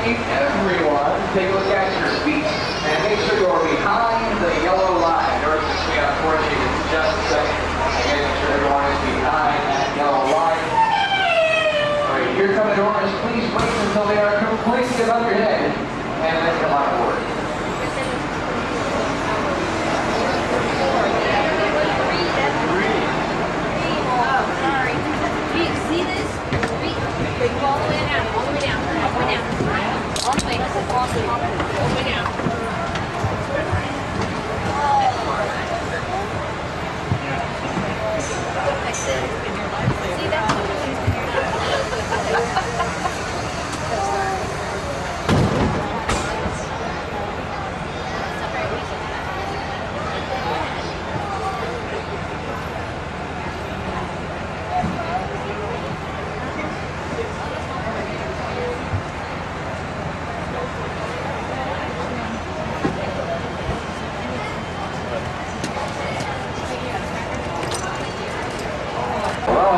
Everyone, take a look at your feet and make sure you're behind the yellow line. Notice this way, unfortunately, in just a second. Again, make sure everyone is behind that yellow line. Alright, here come the doors. Please wait until they are completely above your head and then come on board. See this? All the way down, all the way down, all the way down. All the way, all the way down. I said, see that?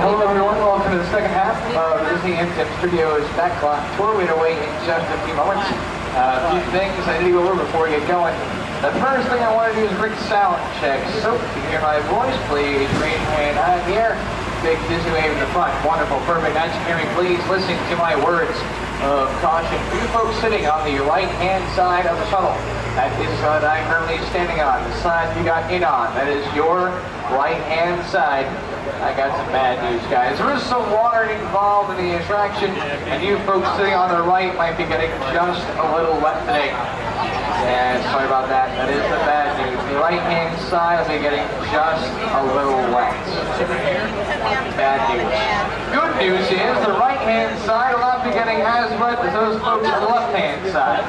Hello everyone, welcome to the second half of Disney-MGM Studios Backlot Tour. We're away in just a few moments. A few things I need to go over before we get going. The first thing I want to do is bring sound check. So, if you hear my voice, please raise your hand high in the air. Big Disney wave in the front. Wonderful, perfect. Now you hear me, please listen to my words of caution. For you folks sitting on the right-hand side of the shuttle, that is the side I'm currently standing on. The side you got in on, that is your right-hand side. I got some bad news, guys. There is some water involved in the attraction, and you folks sitting on the right might be getting just a little wet today. Yeah, sorry about that. That is the bad news. The right-hand side will be getting just a little wet. Bad news. Good news is the right-hand side will not be getting as wet as those folks on the left-hand side.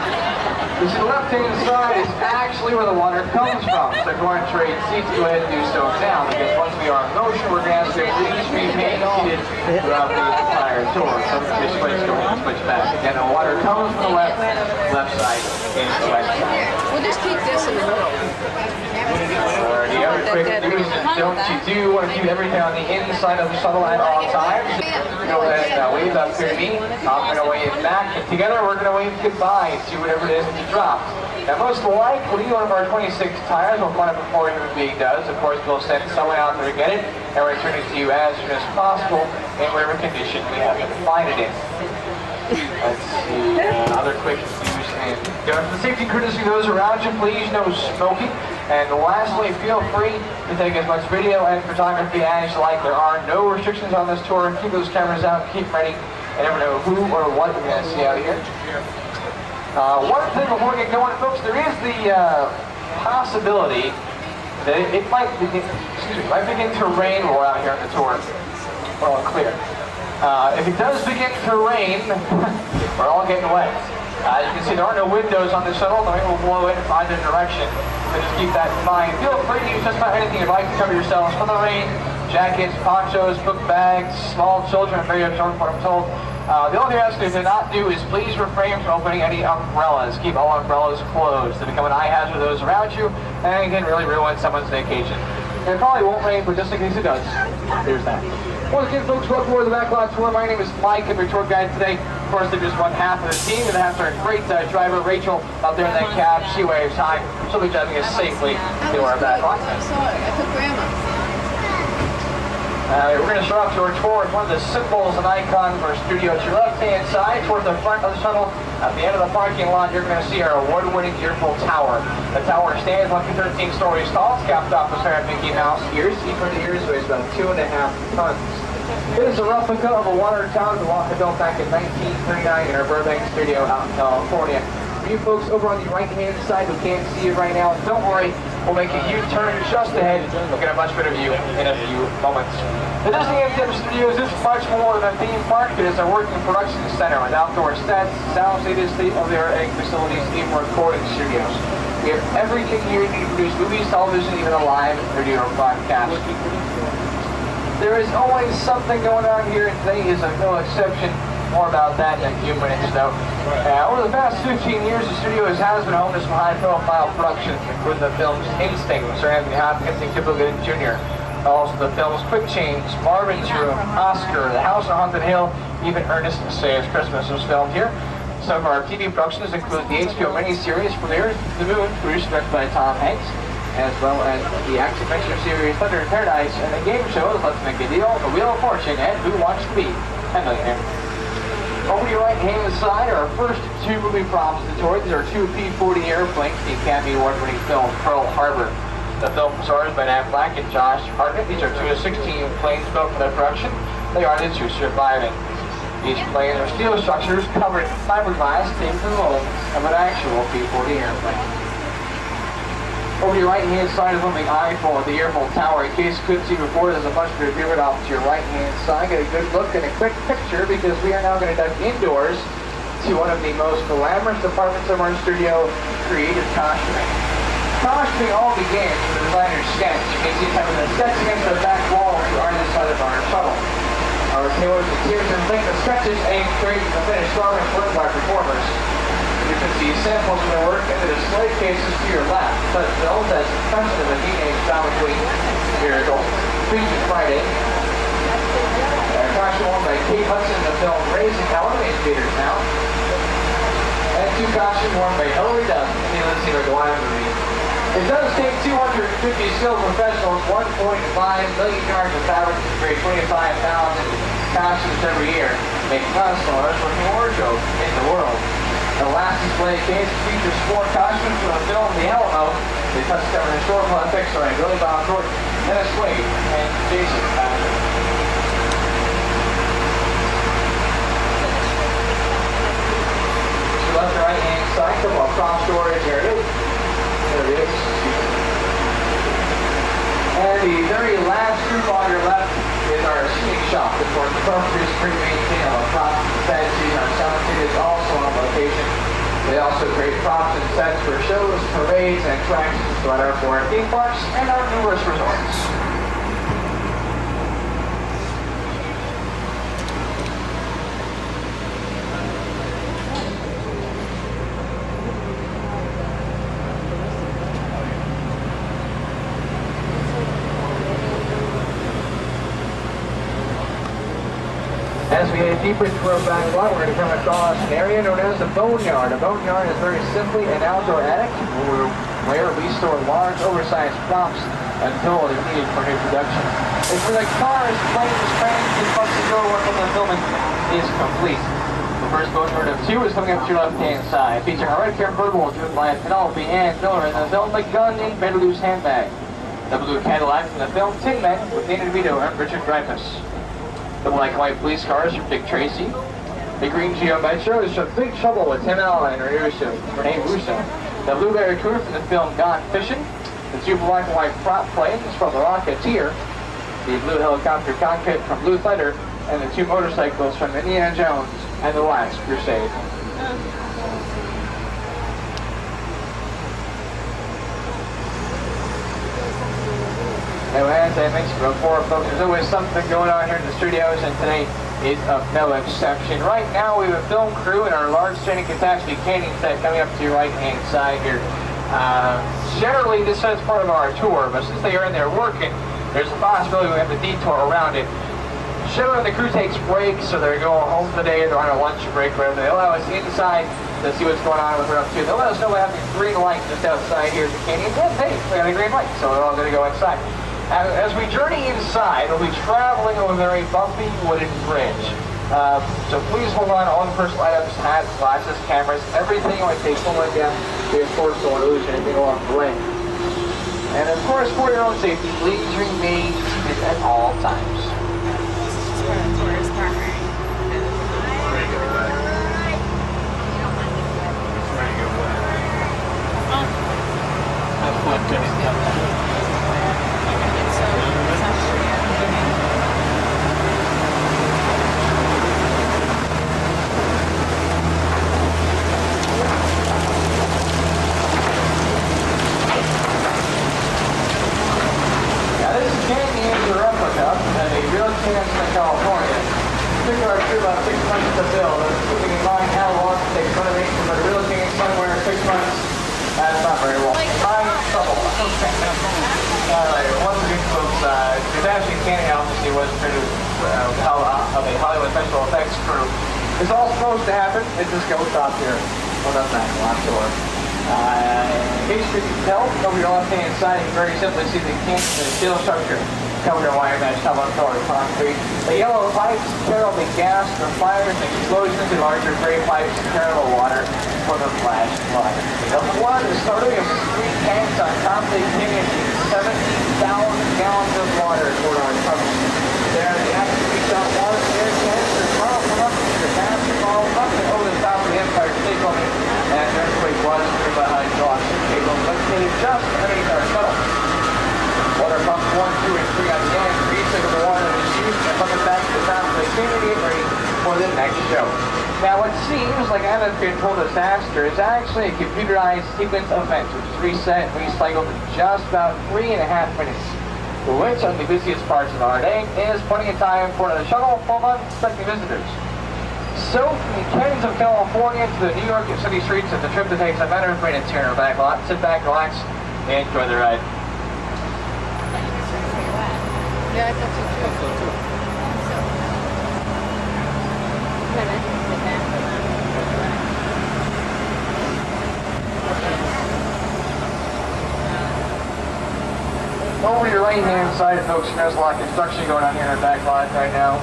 You see, the left-hand side is actually where the water comes from. So if you want to trade seats, go ahead and do so now, because once we are in motion, we're going to have to please remain seated throughout the entire tour. So just switch, go ahead and switch back. Again, the water comes from the left side and the right side. We'll just keep this in the middle. The other quick news is don't you do want to keep everything on the inside of the shuttle at all times. Go ahead and wave up to me. I'm going to wave back. And together we're going to wave goodbye to whatever it is that you dropped. Now most likely one of our 26 tires will find it before a human being does. Of course we'll send someone out there to get it and return it to you as soon as possible in whatever condition we have to find it in. Let's see, other quick news. And for the safety and courtesy of those around you, please no smoking. And lastly, feel free to take as much video and photography as you like. There are no restrictions on this tour. Keep those cameras out, keep ready. You never know who or what you're going to see out here. One thing before we get going, folks, there is the possibility that it might begin to rain while we're out here on the tour. Well, clear. If it does begin to rain, we're all getting wet. As you can see, there are no windows on the shuttle. The rain will blow in either direction. So just keep that in mind. Feel free to use just about anything you'd like to cover yourselves from the rain. Jackets, ponchos, book bags, small children are very absorbed from what I'm told. The only thing I ask you to not do is please refrain from opening any umbrellas. Keep all umbrellas closed. They become an eye hazard to those around you and can really ruin someone's vacation. And it probably won't rain, but just in case it does, there's that. Once again, folks, welcome to the Backlot Tour. My name is Mike. I'm your tour guide today. Of course, they're just one half of the team, and half our great driver, Rachel, out there in that cab. She waves high. She'll be driving us safely to our Backlot. I saw it. I took Grandma. We're going to start off to our tour with one of the symbols and icons of our studio. To your left-hand side, towards the front of the shuttle, at the end of the parking lot, you're going to see our award-winning Earffel Tower. The tower stands 13 stories tall. It's capped off with a pair of Mickey Mouse ears. Each one of the ears weighs about 2.5 tons. It is a replica of a water tower that built back in 1939 in our Burbank studio out in California. For you folks over on the right-hand side who can't see it right now, don't worry. We'll make a U-turn just ahead. We'll get a much better view in a few moments. The Disney-MGM Studios is much more than a theme park. It is a working production center with outdoor sets, sound stages, state-of-the-art facilities, even recording studios. We have everything here you need to produce movies, television, even a live radio broadcast. There is always something going on here, and today is no exception. More about that in a few minutes, though. Over the past 15 years, the studio has been home to some high-profile productions, including the films Instinct, starring Anthony Hopkins and Cuba Gooding Jr., also the films Quick Change, Marvin's Room, Oscar, The House on Haunted Hill, even Ernest Saves Christmas was filmed here. Some of our TV productions include the HBO miniseries Premiere The Moon, produced and directed by Tom Hanks, as well as the action-adventure series Thunder in Paradise, and the game shows Let's Make a Deal, The Wheel of Fortune, and Who Wants to Be a Millionaire. Over your right-hand side are our first two movie props of the tour. These are two P-40 airplanes, the Academy Award-winning film Pearl Harbor. The film stars by Dan Black and Josh Hartnett. These are 2 of 16 planes built for their production. They are the two surviving. These planes are steel structures covered in fiberglass taped to the mold of an actual P-40 airplane. Over your right-hand side is filming Earffel at the Earffel Tower. In case you couldn't see before, there's a bunch of review it off to your right-hand side. Get a good look and a quick picture because we are now going to dive indoors to one of the most glamorous departments of our studio, creative costuming. Costuming all began with the designer's sketch. You can see some of the sets against the back wall on the other side of our shuttle. Our tailors and tears and think the sketches aim straight to the finished garment work by performers. You can see samples of their work in the display cases to your left, such films as Confession of a Teenage Drama Queen, Miracle, Freaky Friday, costume worn by Kate Hudson in the film Raising Hell in theaters now, and 2 costumes worn by Hilary Duff in the Lindsay McGuire movie. It does take 250 skilled professionals, 1.5 million yards of fabric to create 25,000 costumes every year, making us the largest working wardrobe in the world. The last display case features 4 costumes from the film The Alamo. They discover historical effects starring Billy Bob Thornton, Dennis Quaid, and Jason Patrick. To left and right-hand side, couple of cross storage areas. There it is. And the very last group on your left is our shooting shop. Of course, the appropriate pre-maintain all the props and sets. Our sound is also on location. They also create props and sets for shows, parades, and attractions throughout our 4 theme parks and our numerous resorts. As we head deeper into our backlot, we're going to come across an area known as the Boneyard. A boneyard is very simply an outdoor attic where we store large, oversized props until they're needed for new production. It's where the cars, planes, trains, and buses to go work on the filming is complete. The first Boneyard of 2 is coming up to your left-hand side, featuring a red convertible driven by Penelope Ann Miller in the film The Gun in Beetlejuice Handbag. The blue Cadillac from the film Tin Men with Danny DeVito and Richard Dreyfuss. The black and white police cars from Dick Tracy. The green Geo Metro is from Big Trouble with Tim Allen and Renee Russo. The blue Barracuda from the film Gone Fishing. The 2 black and white prop planes from The Rocketeer. The blue helicopter cockpit from Blue Thunder. And the 2 motorcycles from Indiana Jones and The Last Crusade. Now, as I mentioned before, folks, there's always something going on here in the studios, and today is of no exception. Right now, we have a film crew in our large training Catastrophe Canyon set coming up to your right-hand side here. Generally, this is part of our tour, but since they are in there working, there's a possibility we have a detour around it. Generally, the crew takes breaks, so they're going home today, they're on a lunch break, whatever. They allow us inside to see what's going on with what we're up to. They'll let us know we have a green light just outside here at the canyon. Yeah, hey, we got a green light, so we're all going to go inside. As we journey inside, we'll be traveling over a very bumpy wooden bridge. So please hold on to all the personal items, hats, glasses, cameras, everything like they pull it down. We of course don't lose anything along the way. And of course, for your own safety, please remain seated at all times. This is where the tourist partner. Have fun getting done. Once again, folks, Catastrophe Canyon obviously was produced of a Hollywood special effects crew. It's all supposed to happen. It just goes off here. Well, that's not a lot tour. In case you can tell, over your left-hand side, you can very simply see the steel structure covered in wire mesh, colored concrete. The yellow pipes carry the gas for fires and explosions, and larger gray pipes carry the water for the flash flood. The flood is starting with 3 tanks on top of the canyon, 17,000 gallons of water for our tunnel. There, the active reach-out water air tanks are powerful up to the pass and fall up and over the top of the Empire State Building, and an earthquake was through the hydraulic cable located just underneath our tunnel. Water pumps 1, 2, and 3 on the end. 3 of the water is used and pump it back to the top of the canyon to get ready for the next show. Now, what seems like an uncontrolled disaster is actually a computerized sequence of events, which is reset and recycled in just about 3.5 minutes, which on the busiest parts of our day is plenty of time for the shuttle full of unexpected visitors. So, from the canyons of California to the New York City streets, it's a trip that takes a matter of minutes here in our backlot. Sit back, relax, and enjoy the ride. Yeah, I thought so too. Over your right-hand side, folks, there's a lot of construction going on here in our backlot right now.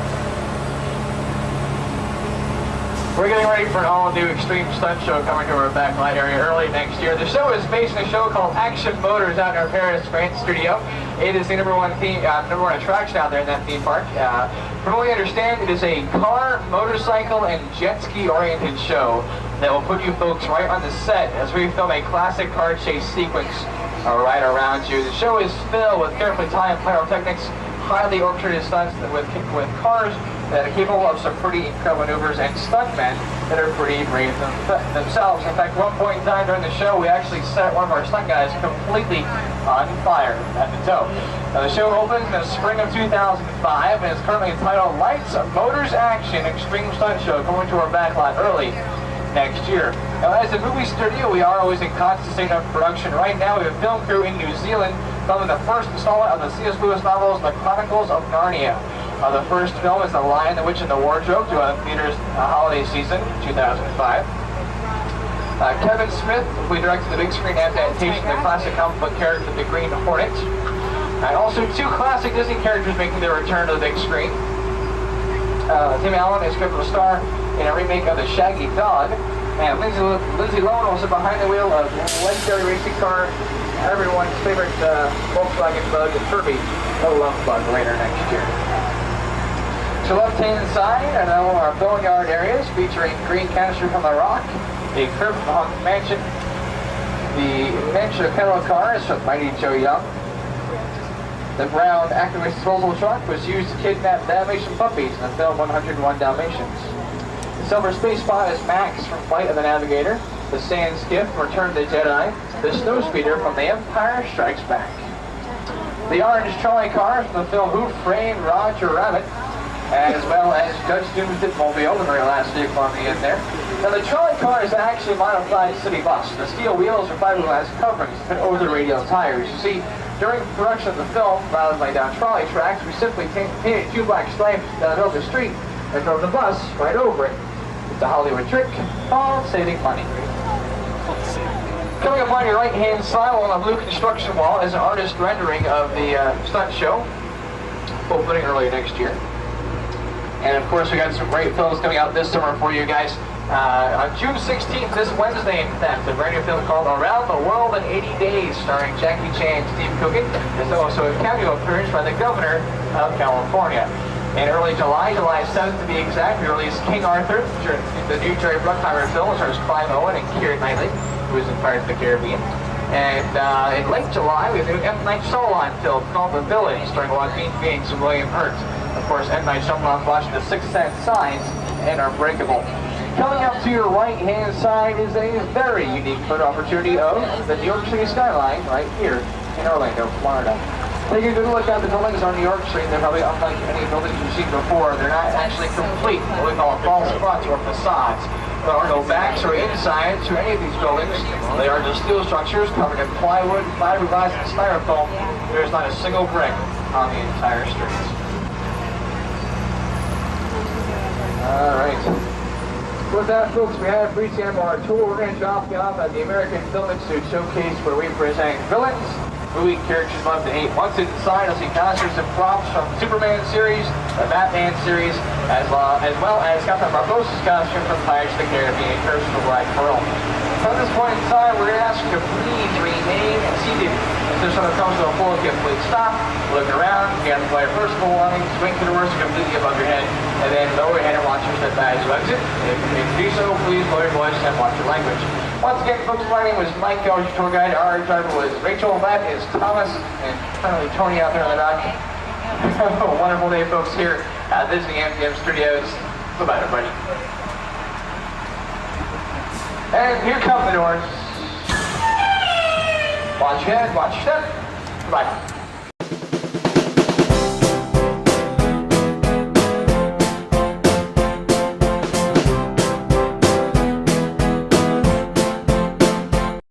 We're getting ready for an all-new Extreme Stunt Show coming to our backlot area early next year. The show is based on a show called Action Motors out in our Paris, France studio. It is the number one attraction out there in that theme park. From what we understand, it is a car, motorcycle, and jet ski-oriented show that will put you folks right on the set as we film a classic car chase sequence right around you. The show is filled with carefully timed pyrotechnics, highly orchestrated stunts with cars that are capable of some pretty incredible maneuvers, and stuntmen that are pretty brave themselves. In fact, one point in time during the show, we actually set one of our stunt guys completely on fire at the toe. Now, the show opens in the spring of 2005 and is currently entitled Lights, Motors, Action, Extreme Stunt Show, coming to our backlot early next year. Now, as a movie studio, we are always in constant state of production. Right now, we have a film crew in New Zealand filming the first installment of the C.S. Lewis novels, The Chronicles of Narnia. The first film is The Lion, the Witch, and the Wardrobe, to theaters holiday season 2005. Kevin Smith, we directed the big screen adaptation of the classic comic book character, the Green Hornet. And also 2 classic Disney characters making their return to the big screen. Tim Allen is scheduled to star in a remake of The Shaggy Dog. And Lindsay Lohan was behind the wheel of legendary racing car, everyone's favorite Volkswagen Bug, the Furby, the Love Bug, later next year. To left-hand side are now our Boneyard areas featuring green canister from the rock, a curved mansion, the Mansion Pillow cars from Mighty Joe Young. The brown activist disposal truck was used to kidnap Dalmatian puppies in the film 101 Dalmatians. The silver space pod is Max from Flight of the Navigator, the sand skiff from Return of the Jedi, the snow speeder from The Empire Strikes Back. The orange trolley car from the film Who Framed Roger Rabbit, as well as Judge Doom's Mobile, the very last vehicle on the end there. Now, the trolley car is actually a modified city bus. The steel wheels are fiberglass coverings fit over the radial tires. You see, during the production of the film, rather than lay down trolley tracks, we simply painted 2 black stripes down the middle of the street and drove the bus right over it. It's a Hollywood trick, all saving money. Coming up on your right-hand side on the blue construction wall is an artist rendering of the stunt show, opening early next year. And of course, we got some great films coming out this summer for you guys. On June 16th, this Wednesday, in fact, a brand new film called Around the World in 80 Days, starring Jackie Chan and Steve Coogan. There's also a cameo appearance by the governor of California. In early July 7th to be exact, we released King Arthur, the new Jerry Bruckheimer film, which stars Clive Owen and Keira Knightley, who is in Pirates of the Caribbean. And in late July, we have the new M. Night Shyamalan film called The Village, starring Joaquin Phoenix and William Hurt. Of course, M. Night Shyamalan watched The Sixth Sense, Signs, and Unbreakable. Coming up to your right-hand side is a very unique photo opportunity of the New York City skyline right here in Orlando, Florida. Take a good look at the buildings on New York Street. They're probably unlike any buildings you've seen before. They're not actually complete, what we call false fronts or facades. There are no backs or insides to any of these buildings. They are just steel structures covered in plywood, fiberglass, and styrofoam. There is not a single brick on the entire streets. All right. With that, folks, we have reached the end of our tour. We're going to drop you off at the American Film Institute Showcase, where we present villains, movie characters love to hate. Once inside, you'll see costumes and props from the Superman series, the Batman series, as well as Captain Barbosa's costume from Pirates of the Caribbean, Curse of the Black Pearl. So at this point in time, we're going to ask you to please remain seated until someone comes to a full complete stop. Look around, you have to play your personal belongings, swing to the worst completely above your head, and then lower your head and watch your step as you exit. If you need to do so, please lower your voice and watch your language. Once again, folks, my name was Mike, your tour guide. Our driver was Rachel. That is Thomas, and currently Tony out there in the back. Have a wonderful day, folks, here at Disney-MGM Studios. Bye-bye, everybody. And here come the doors. Watch your head, watch your step. Bye.